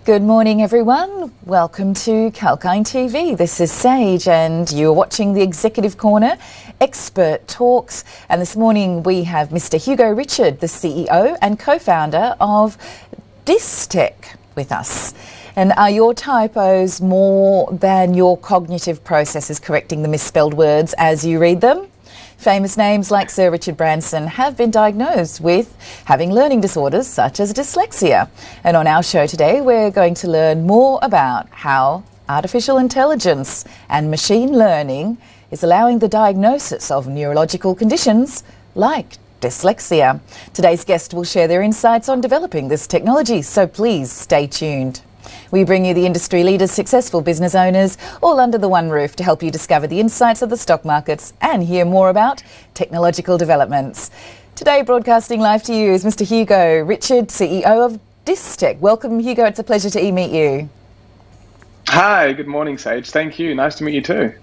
Good morning, everyone. Welcome to 𝐾𝐿 TV. This is Sage, and you're watching the Executive Corner, Expert Talks. And this morning we have Mr. Hugo Richard, the CEO and co-founder of Dystech, with us. And are your typos more than your cognitive processes correcting the misspelled words as you read them? Famous names like Sir Richard Branson have been diagnosed with having learning disorders such as dyslexia. And on our show today, we're going to learn more about how artificial intelligence and machine learning is allowing the diagnosis of neurological conditions like dyslexia. Today's guest will share their insights on developing this technology, so please stay tuned. We bring you the industry leaders, successful business owners, all under the one roof to help you discover the insights of the stock markets and hear more about technological developments. Today, broadcasting live to you is Mr. Hugo Richard, CEO of Dystech. Welcome, Hugo. It's a pleasure to meet you. Hi, good morning, Sage. Thank you. Nice to meet you too.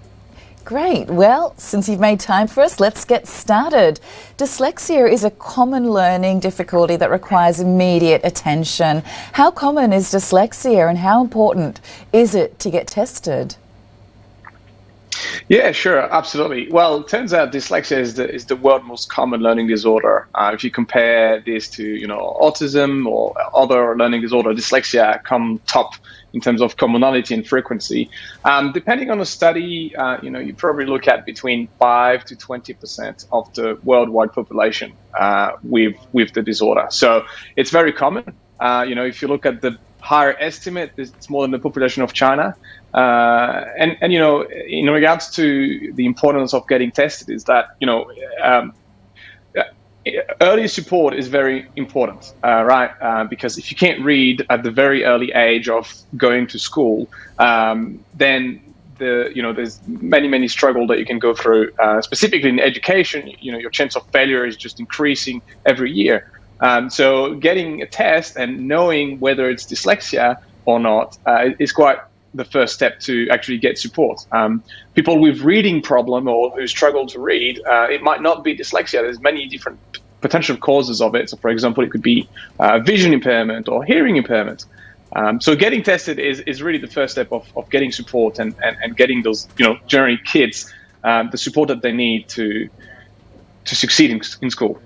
Great. Well, since you've made time for us, let's get started. Dyslexia is a common learning difficulty that requires immediate attention. How common is dyslexia and how important is it to get tested? Yeah, sure, absolutely. Well, it turns out dyslexia is the world's most common learning disorder. If you compare this to, autism or other learning disorder, dyslexia come top in terms of commonality and frequency. Depending on the study, you probably look at between 5 to 20% of the worldwide population with the disorder. So it's very common. If you look at the higher estimate, it's more than the population of China. And in regards to the importance of getting tested, is that early support is very important, right? Because if you can't read at the very early age of going to school, then there's many struggle that you can go through. Specifically in education, your chance of failure is just increasing every year. So getting a test and knowing whether it's dyslexia or not is quite the first step to actually get support. People with reading problem or who struggle to read, it might not be dyslexia. There's many different potential causes of it. So for example, it could be vision impairment or hearing impairment. So getting tested is really the first step of getting support and getting those, generally kids, the support that they need to succeed in school.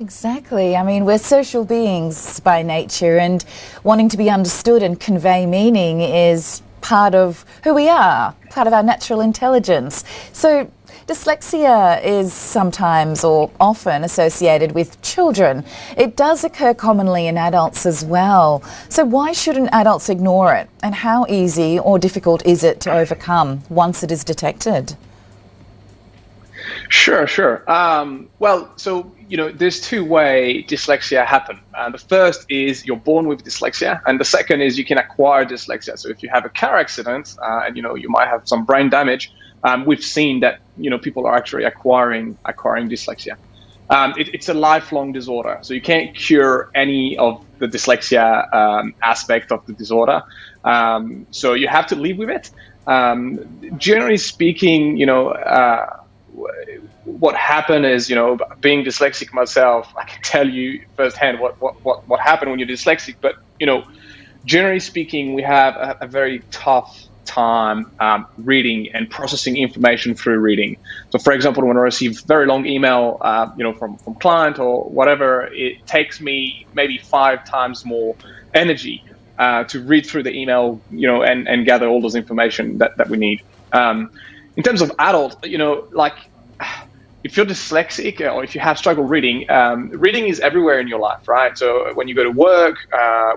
Exactly. I mean, we're social beings by nature, and wanting to be understood and convey meaning is part of who we are, part of our natural intelligence. So dyslexia is sometimes or often associated with children. It does occur commonly in adults as well. So why shouldn't adults ignore it? And how easy or difficult is it to overcome once it is detected? Sure. There's two-way dyslexia happen. The first is you're born with dyslexia, and the second is you can acquire dyslexia. So if you have a car accident and you might have some brain damage, we've seen that people are actually acquiring dyslexia. It's a lifelong disorder, so you can't cure any of the dyslexia aspect of the disorder. So you have to live with it. Generally speaking, what happened is, being dyslexic myself, I can tell you firsthand what happened when you're dyslexic. But, generally speaking, we have a very tough time reading and processing information through reading. So, for example, when I receive very long email, from client or whatever, it takes me maybe 5 times more energy to read through the email, and gather all those information that we need. In terms of adult, if you're dyslexic or if you have struggle reading, reading is everywhere in your life, right? So when you go to work,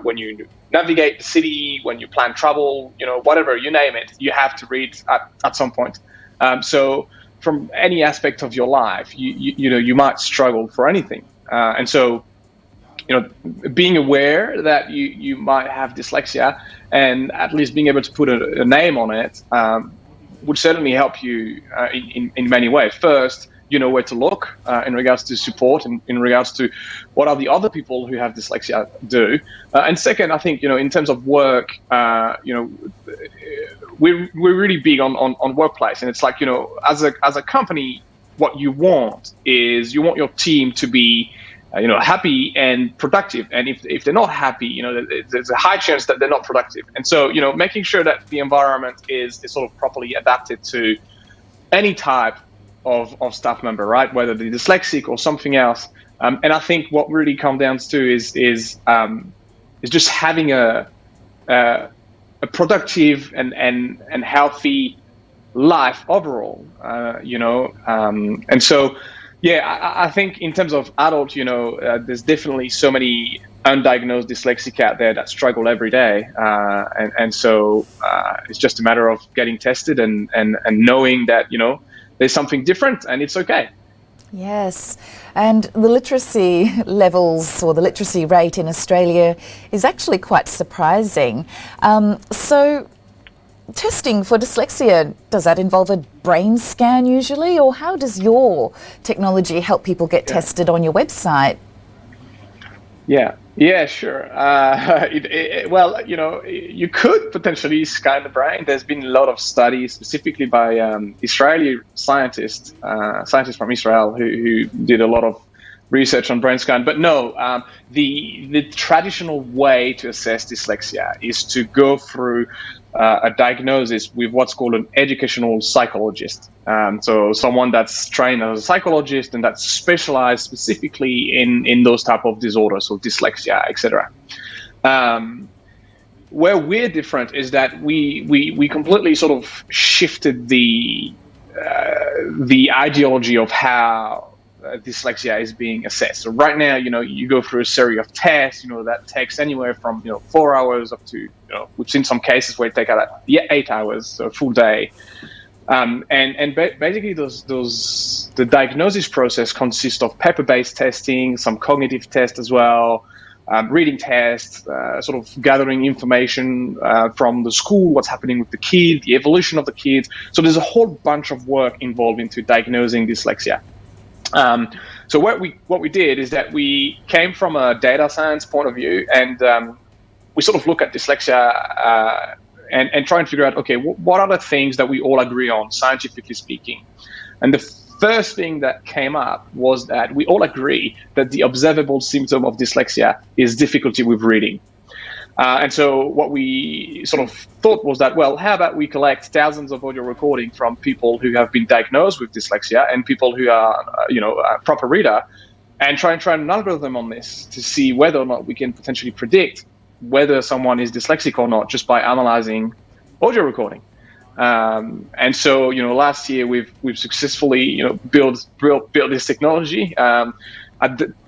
when you navigate the city, when you plan travel, whatever, you name it, you have to read at some point. So from any aspect of your life, you might struggle for anything. And so, being aware that you might have dyslexia and at least being able to put a name on it would certainly help you in many ways. First, where to look in regards to support and in regards to what are the other people who have dyslexia do. And second, I think, in terms of work, we're really big on workplace. And it's like, as a company, what you want is you want your team to be happy and productive. And if they're not happy, there's a high chance that they're not productive. And so, making sure that the environment is sort of properly adapted to any type of staff member, right? Whether they're dyslexic or something else. And I think what really comes down to is just having a productive and healthy life overall, and so, I think in terms of adults, there's definitely so many undiagnosed dyslexic out there that struggle every day, and so it's just a matter of getting tested and knowing that there's something different and it's okay. Yes, and the literacy levels or the literacy rate in Australia is actually quite surprising. So testing for dyslexia, does that involve a brain scan usually, or how does your technology help people get tested on your website? Yeah, sure. Well, you could potentially scan the brain. There's been a lot of studies, specifically by Israeli scientists from Israel who did a lot of research on brain scan. But no, the traditional way to assess dyslexia is to go through a diagnosis with what's called an educational psychologist. So someone that's trained as a psychologist and that's specialized specifically in those type of disorders, so dyslexia, etc. Where we're different is that we completely sort of shifted the ideology of how dyslexia is being assessed. So right now, you go through a series of tests, that takes anywhere from 4 hours up to we've seen some cases where it takes 8 hours, so a full day. Basically, the diagnosis process consists of paper-based testing, some cognitive tests as well, reading tests, sort of gathering information from the school, what's happening with the kid, the evolution of the kids. So there's a whole bunch of work involved into diagnosing dyslexia. So what we did is that we came from a data science point of view, and we sort of look at dyslexia and try and figure out, okay, what are the things that we all agree on, scientifically speaking? And the first thing that came up was that we all agree that the observable symptom of dyslexia is difficulty with reading. And so what we sort of thought was that, well, how about we collect thousands of audio recordings from people who have been diagnosed with dyslexia and people who are, a proper reader, and try an algorithm on this to see whether or not we can potentially predict whether someone is dyslexic or not just by analyzing audio recording. And so, last year we've successfully, built this technology.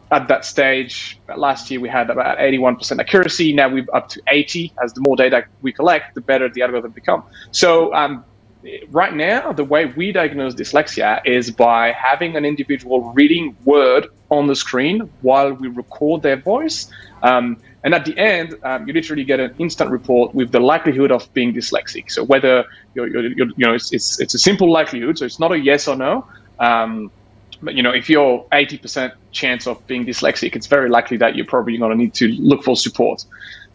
At that stage, last year we had about 81% accuracy. Now we're up to 80. As the more data we collect, the better the algorithm becomes. So right now, the way we diagnose dyslexia is by having an individual reading word on the screen while we record their voice. And at the end, you literally get an instant report with the likelihood of being dyslexic. So whether it's a simple likelihood, so it's not a yes or no. But if you're 80% chance of being dyslexic, it's very likely that you're probably going to need to look for support.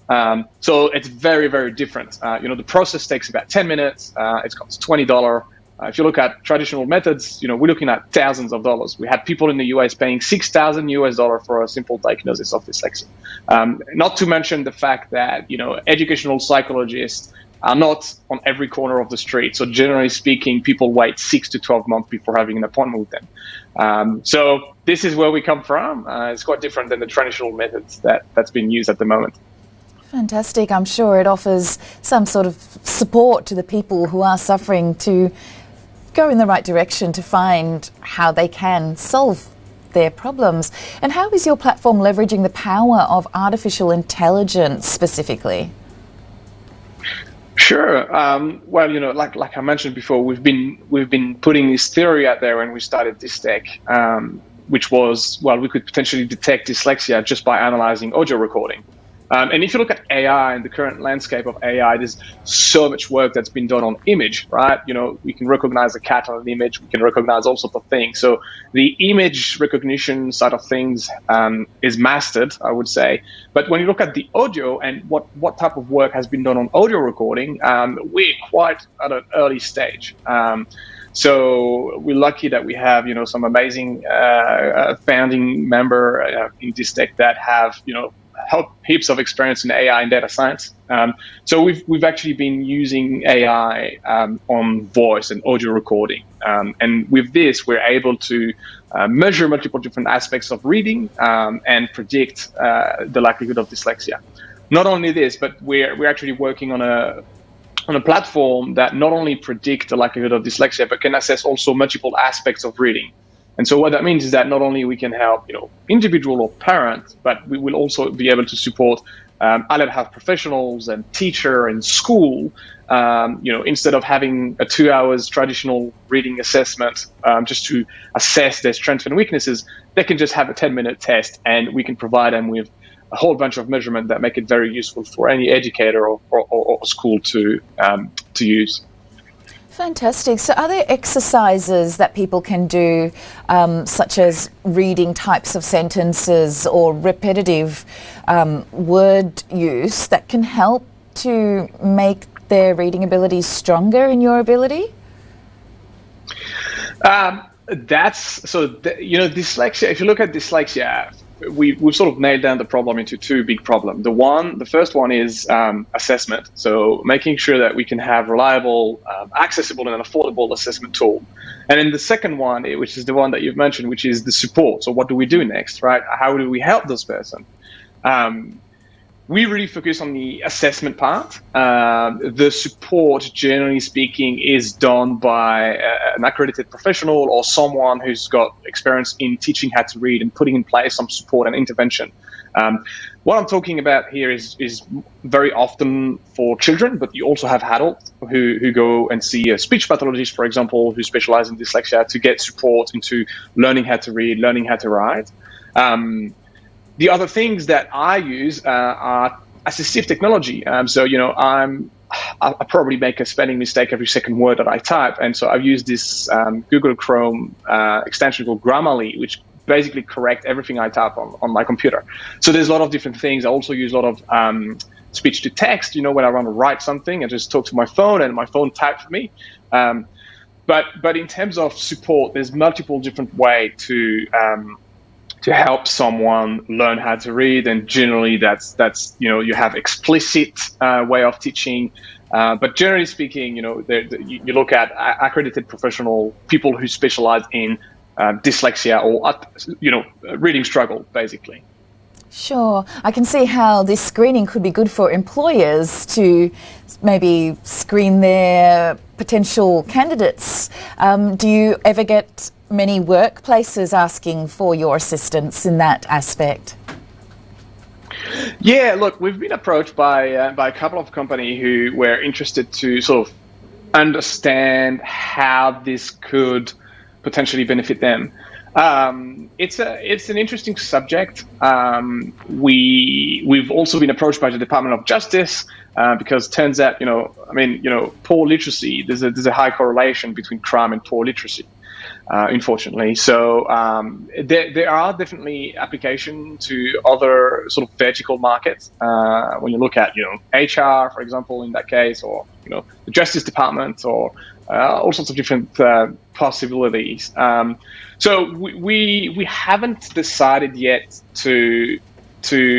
So it's very, very different. The process takes about 10 minutes. It costs $20. If you look at traditional methods, we're looking at thousands of dollars. We had people in the US paying $6,000 for a simple diagnosis of dyslexia. Not to mention the fact that, educational psychologists are not on every corner of the street. So generally speaking, people wait 6 to 12 months before having an appointment with them. So this is where we come from. It's quite different than the traditional methods that's been used at the moment. Fantastic. I'm sure it offers some sort of support to the people who are suffering to go in the right direction to find how they can solve their problems. And how is your platform leveraging the power of artificial intelligence specifically? Sure. Well, like I mentioned before, we've been putting this theory out there when we started Dystech, which was, well, we could potentially detect dyslexia just by analyzing audio recording. And if you look at AI and the current landscape of AI, there's so much work that's been done on image, right? We can recognize a cat on an image. We can recognize all sorts of things. So the image recognition side of things is mastered, I would say. But when you look at the audio and what type of work has been done on audio recording, we're quite at an early stage. So we're lucky that we have, some amazing founding member in Dystech that have, heaps of experience in AI and data science. So we've actually been using AI on voice and audio recording. And with this, we're able to measure multiple different aspects of reading and predict the likelihood of dyslexia. Not only this, but we're actually working on a platform that not only predict the likelihood of dyslexia, but can assess also multiple aspects of reading. And so what that means is that not only we can help, individual or parent, but we will also be able to support allied health professionals and teacher and school. Instead of having a 2 hours traditional reading assessment just to assess their strengths and weaknesses, they can just have a 10-minute test, and we can provide them with a whole bunch of measurements that make it very useful for any educator or school to use. Fantastic. So are there exercises that people can do, such as reading types of sentences or repetitive word use that can help to make their reading abilities stronger in your ability? Dyslexia, if you look at dyslexia, we've sort of nailed down the problem into two big problems. The first one is assessment. So making sure that we can have reliable, accessible and affordable assessment tool. And then the second one, which is the one that you've mentioned, which is the support. So what do we do next, right? How do we help those person? We really focus on the assessment part. The support, generally speaking, is done by an accredited professional or someone who's got experience in teaching how to read and putting in place some support and intervention. What I'm talking about here is very often for children, but you also have adults who go and see a speech pathologist, for example, who specialize in dyslexia to get support into learning how to read, learning how to write. The other things that I use are assistive technology. I probably make a spelling mistake every second word that I type. And so I've used this Google Chrome extension called Grammarly, which basically correct everything I type on my computer. So there's a lot of different things. I also use a lot of speech to text, when I want to write something, I just talk to my phone and my phone types for me. But in terms of support, there's multiple different ways to help someone learn how to read, and generally that's you have explicit way of teaching, but generally speaking, you look at accredited professional people who specialize in dyslexia or reading struggle, basically. Sure. I can see how this screening could be good for employers to maybe screen their potential candidates. Do you ever get many workplaces asking for your assistance in that aspect? Yeah, look, we've been approached by a couple of companies who were interested to sort of understand how this could potentially benefit them. It's an interesting subject. We've also been approached by the Department of Justice because it turns out, poor literacy, there's a high correlation between crime and poor literacy. Unfortunately. So there are definitely applications to other sort of vertical markets. When you look at, HR, for example, in that case, or, the Justice Department, or all sorts of different possibilities. So we haven't decided yet to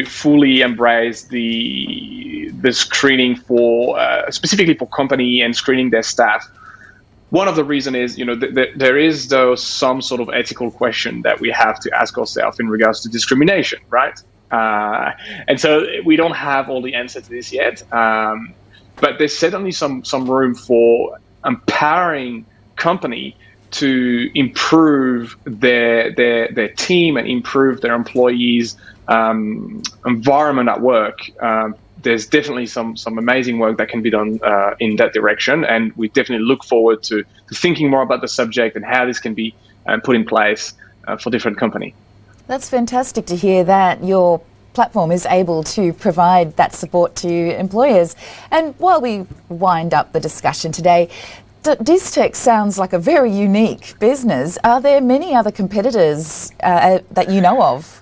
fully embrace the screening for specifically for company and screening their staff. One of the reasons is, there is though some sort of ethical question that we have to ask ourselves in regards to discrimination, right? And so we don't have all the answers to this yet, but there's certainly some room for empowering company to improve their team and improve their employees' environment at work. There's definitely some amazing work that can be done in that direction, and we definitely look forward to thinking more about the subject and how this can be put in place for different companies. That's fantastic to hear that your platform is able to provide that support to employers. And while we wind up the discussion today, Dystech sounds like a very unique business. Are there many other competitors that you know of?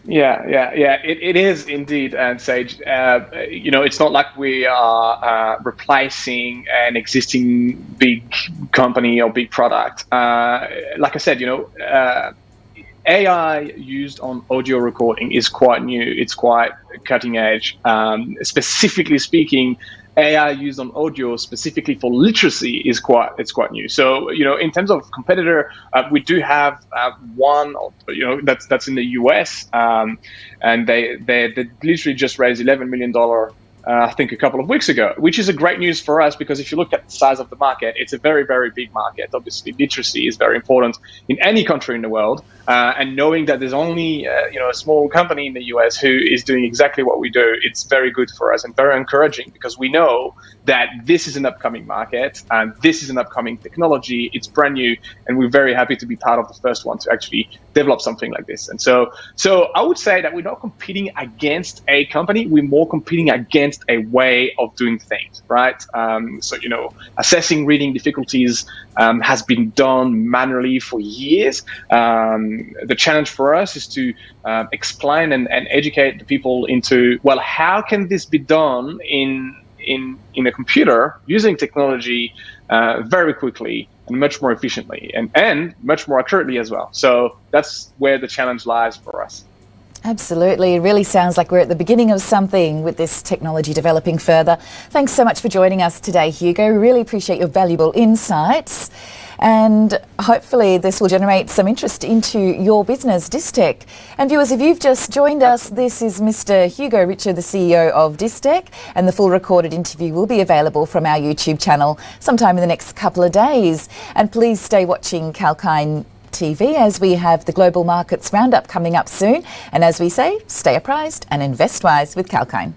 Yeah. It is indeed, and Sage. It's not like we are replacing an existing big company or big product. Like I said, AI used on audio recording is quite new. It's quite cutting edge. Specifically speaking, AI used on audio specifically for literacy is quite new. So in terms of competitor, we do have one. That's in the US, and they literally just raised $11 million. I think a couple of weeks ago, which is a great news for us because if you look at the size of the market, it's a very, very big market. Obviously, literacy is very important in any country in the world. And knowing that there's only a small company in the US who is doing exactly what we do, it's very good for us and very encouraging because we know that this is an upcoming market and this is an upcoming technology. It's brand new, and we're very happy to be part of the first one to actually develop something like this. And so I would say that we're not competing against a company; we're more competing against a way of doing things, right? Assessing reading difficulties has been done manually for years. The challenge for us is to explain and educate the people into, well, how can this be done in a computer using technology very quickly and much more efficiently and much more accurately as well. So that's where the challenge lies for us. Absolutely. It really sounds like we're at the beginning of something with this technology developing further. Thanks so much for joining us today, Hugo. We really appreciate your valuable insights. And hopefully this will generate some interest into your business, Dystech. And viewers, if you've just joined us, this is Mr. Hugo Richard, the CEO of Dystech, and the full recorded interview will be available from our YouTube channel sometime in the next couple of days. And please stay watching 𝐊𝐿𝐼𝐴 TV as we have the Global Markets Roundup coming up soon. And as we say, stay apprised and invest wise with 𝐊𝐼𝐴.